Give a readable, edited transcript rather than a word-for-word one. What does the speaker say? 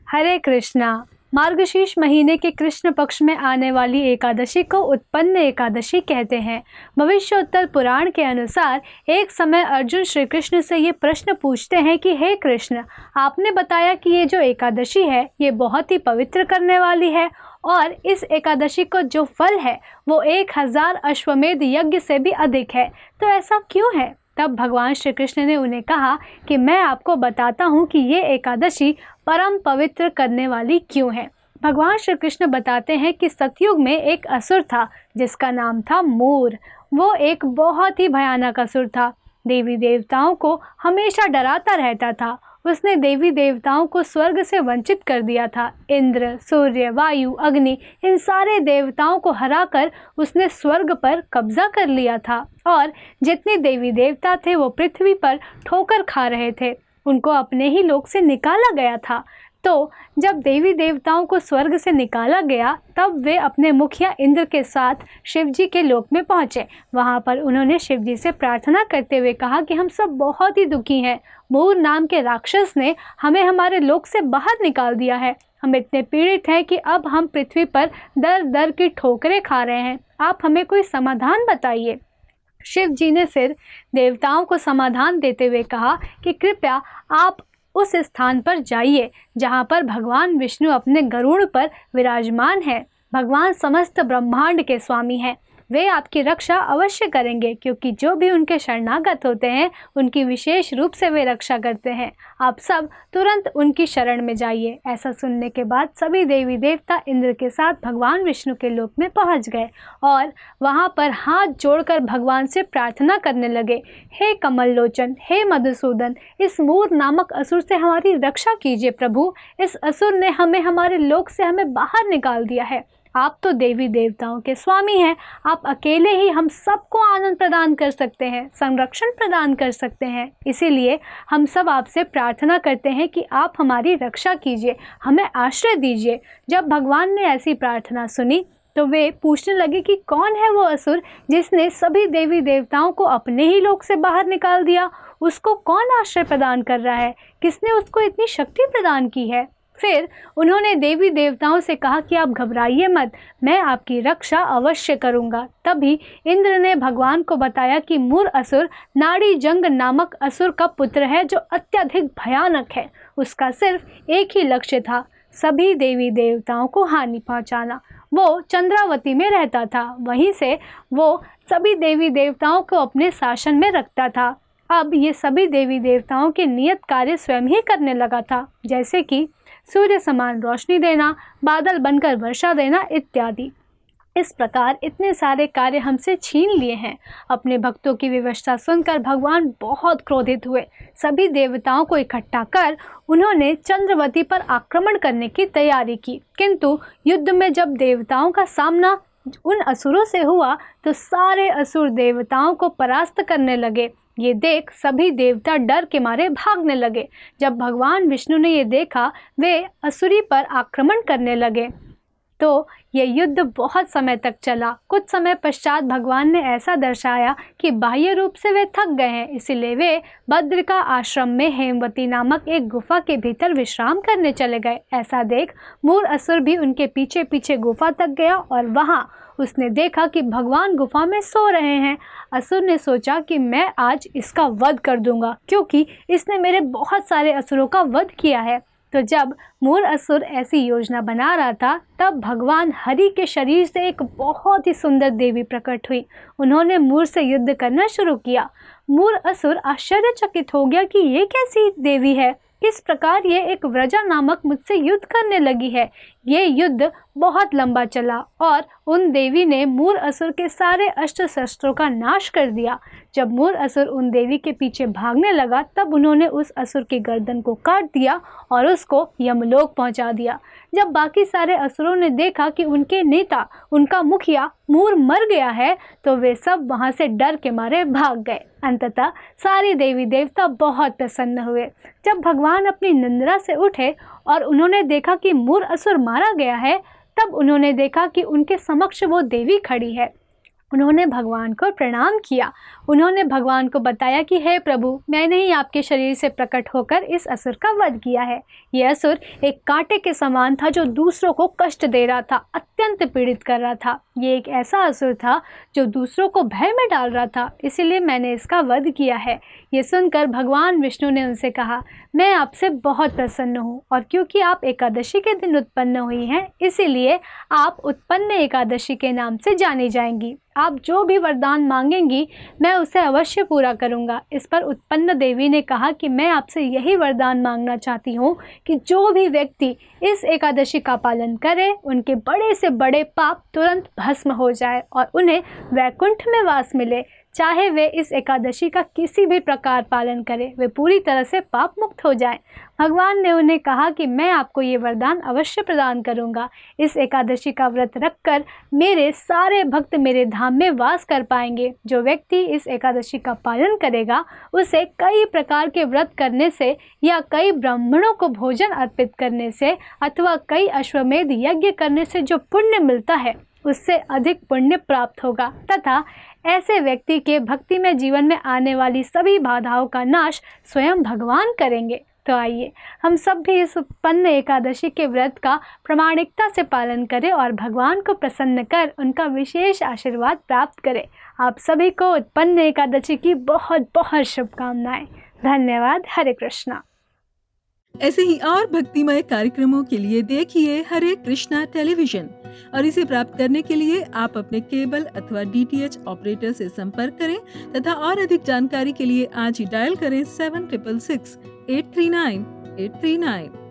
हरे कृष्णा। मार्गशीर्ष महीने के कृष्ण पक्ष में आने वाली एकादशी को उत्पन्न एकादशी कहते हैं। भविष्योत्तर पुराण के अनुसार एक समय अर्जुन श्री कृष्ण से ये प्रश्न पूछते हैं कि हे कृष्ण, आपने बताया कि ये जो एकादशी है ये बहुत ही पवित्र करने वाली है और इस एकादशी को जो फल है वो 1000 अश्वमेध यज्ञ से भी अधिक है, तो ऐसा क्यों है? तब भगवान श्री कृष्ण ने उन्हें कहा कि मैं आपको बताता हूँ कि ये एकादशी परम पवित्र करने वाली क्यों है। भगवान श्री कृष्ण बताते हैं कि सतयुग में एक असुर था जिसका नाम था मूर। वो एक बहुत ही भयानक असुर था। देवी देवताओं को हमेशा डराता रहता था। उसने देवी देवताओं को स्वर्ग से वंचित कर दिया था। इंद्र, सूर्य, वायु, अग्नि, इन सारे देवताओं को हराकर उसने स्वर्ग पर कब्जा कर लिया था और जितने देवी देवता थे वो पृथ्वी पर ठोकर खा रहे थे। उनको अपने ही लोक से निकाला गया था। तो जब देवी देवताओं को स्वर्ग से निकाला गया तब वे अपने मुखिया इंद्र के साथ शिव जी के लोक में पहुँचे। वहाँ पर उन्होंने शिव जी से प्रार्थना करते हुए कहा कि हम सब बहुत ही दुखी हैं। मूर नाम के राक्षस ने हमें हमारे लोक से बाहर निकाल दिया है। हम इतने पीड़ित हैं कि अब हम पृथ्वी पर दर दर की ठोकरें खा रहे हैं। आप हमें कोई समाधान बताइए। शिव जी ने फिर देवताओं को समाधान देते हुए कहा कि कृपया आप उस स्थान पर जाइए जहाँ पर भगवान विष्णु अपने गरुड़ पर विराजमान है। भगवान समस्त ब्रह्मांड के स्वामी हैं। वे आपकी रक्षा अवश्य करेंगे क्योंकि जो भी उनके शरणागत होते हैं उनकी विशेष रूप से वे रक्षा करते हैं। आप सब तुरंत उनकी शरण में जाइए। ऐसा सुनने के बाद सभी देवी देवता इंद्र के साथ भगवान विष्णु के लोक में पहुंच गए और वहां पर हाथ जोड़कर भगवान से प्रार्थना करने लगे। हे कमल लोचन, हे मधुसूदन, इस मूर नामक असुर से हमारी रक्षा कीजिए प्रभु। इस असुर ने हमें हमारे लोक से हमें बाहर निकाल दिया है। आप तो देवी देवताओं के स्वामी हैं। आप अकेले ही हम सबको आनंद प्रदान कर सकते हैं, संरक्षण प्रदान कर सकते हैं। इसीलिए हम सब आपसे प्रार्थना करते हैं कि आप हमारी रक्षा कीजिए, हमें आश्रय दीजिए। जब भगवान ने ऐसी प्रार्थना सुनी तो वे पूछने लगे कि कौन है वो असुर जिसने सभी देवी देवताओं को अपने ही लोक से बाहर निकाल दिया। उसको कौन आश्रय प्रदान कर रहा है? किसने उसको इतनी शक्ति प्रदान की है? फिर उन्होंने देवी देवताओं से कहा कि आप घबराइए मत, मैं आपकी रक्षा अवश्य करूंगा। तभी इंद्र ने भगवान को बताया कि मूर असुर नाड़ी जंग नामक असुर का पुत्र है जो अत्यधिक भयानक है। उसका सिर्फ एक ही लक्ष्य था, सभी देवी देवताओं को हानि पहुंचाना। वो चंद्रावती में रहता था। वहीं से वो सभी देवी देवताओं को अपने शासन में रखता था। अब ये सभी देवी देवताओं के नियत कार्य स्वयं ही करने लगा था, जैसे कि सूर्य समान रोशनी देना, बादल बनकर वर्षा देना इत्यादि। इस प्रकार इतने सारे कार्य हमसे छीन लिए हैं। अपने भक्तों की विवशता सुनकर भगवान बहुत क्रोधित हुए। सभी देवताओं को इकट्ठा कर उन्होंने चंद्रवती पर आक्रमण करने की तैयारी की। किंतु युद्ध में जब देवताओं का सामना उन असुरों से हुआ तो सारे असुर देवताओं को परास्त करने लगे। ये देख सभी देवता डर के मारे भागने लगे। जब भगवान विष्णु ने ये देखा वे असुरी पर आक्रमण करने लगे। तो ये युद्ध बहुत समय तक चला। कुछ समय पश्चात भगवान ने ऐसा दर्शाया कि बाह्य रूप से वे थक गए हैं, इसीलिए वे बद्रिका आश्रम में हेमवती नामक एक गुफा के भीतर विश्राम करने चले गए। ऐसा देख मूर असुर भी उनके पीछे पीछे गुफा तक गया और वहाँ उसने देखा कि भगवान गुफा में सो रहे हैं। असुर ने सोचा कि मैं आज इसका वध कर दूंगा क्योंकि इसने मेरे बहुत सारे असुरों का वध किया है। तो जब मूर असुर ऐसी योजना बना रहा था तब भगवान हरि के शरीर से एक बहुत ही सुंदर देवी प्रकट हुई। उन्होंने मूर से युद्ध करना शुरू किया। मूर असुर आश्चर्यचकित हो गया कि ये कैसी देवी है, किस प्रकार ये एक व्रजा नामक मुझसे युद्ध करने लगी है। ये युद्ध बहुत लंबा चला और उन देवी ने मूर असुर के सारे अस्त्र शस्त्रों का नाश कर दिया। जब मूर असुर उन देवी के पीछे भागने लगा तब उन्होंने उस असुर की गर्दन को काट दिया और उसको यमलोक पहुंचा दिया। जब बाकी सारे असुरों ने देखा कि उनके नेता, उनका मुखिया मूर मर गया है तो वे सब वहां से डर के मारे भाग गए। अंततः सारी देवी देवता बहुत प्रसन्न हुए। जब भगवान अपनी निंद्रा से उठे और उन्होंने देखा कि मूर असुर मारा गया है तब उन्होंने देखा कि उनके समक्ष वो देवी खड़ी है। उन्होंने भगवान को प्रणाम किया। उन्होंने भगवान को बताया कि हे प्रभु, मैंने ही आपके शरीर से प्रकट होकर इस असुर का वध किया है। यह असुर एक कांटे के समान था जो दूसरों को कष्ट दे रहा था, अत्यंत पीड़ित कर रहा था। ये एक ऐसा असुर था जो दूसरों को भय में डाल रहा था, इसीलिए मैंने इसका वध किया है। ये सुनकर भगवान विष्णु ने उनसे कहा, मैं आपसे बहुत प्रसन्न हूँ, और क्योंकि आप एकादशी के दिन उत्पन्न हुई हैं, इसीलिए आप उत्पन्न एकादशी के नाम से जानी जाएंगी। आप जो भी वरदान मांगेंगी मैं उसे अवश्य पूरा करूंगा। इस पर उत्पन्न देवी ने कहा कि मैं आपसे यही वरदान मांगना चाहती हूँ कि जो भी व्यक्ति इस एकादशी का पालन करे, उनके बड़े से बड़े पाप तुरंत भस्म हो जाए और उन्हें वैकुंठ में वास मिले। चाहे वे इस एकादशी का किसी भी प्रकार पालन करें, वे पूरी तरह से पाप मुक्त हो जाएं। भगवान ने उन्हें कहा कि मैं आपको ये वरदान अवश्य प्रदान करूंगा। इस एकादशी का व्रत रखकर मेरे सारे भक्त मेरे धाम में वास कर पाएंगे। जो व्यक्ति इस एकादशी का पालन करेगा, उसे कई प्रकार के व्रत करने से या कई ब्राह्मणों को भोजन अर्पित करने से अथवा कई अश्वमेध यज्ञ करने से जो पुण्य मिलता है, उससे अधिक पुण्य प्राप्त होगा तथा ऐसे व्यक्ति के भक्ति में जीवन में आने वाली सभी बाधाओं का नाश स्वयं भगवान करेंगे। तो आइए हम सब भी इस उत्पन्न एकादशी के व्रत का प्रामाणिकता से पालन करें और भगवान को प्रसन्न कर उनका विशेष आशीर्वाद प्राप्त करें। आप सभी को उत्पन्न एकादशी की बहुत बहुत शुभकामनाएं। धन्यवाद। हरे कृष्णा। ऐसे ही और भक्तिमय कार्यक्रमों के लिए देखिए हरे कृष्णा टेलीविजन, और इसे प्राप्त करने के लिए आप अपने केबल अथवा DTH ऑपरेटर से संपर्क करें तथा और अधिक जानकारी के लिए आज ही डायल करें 7666 839 839।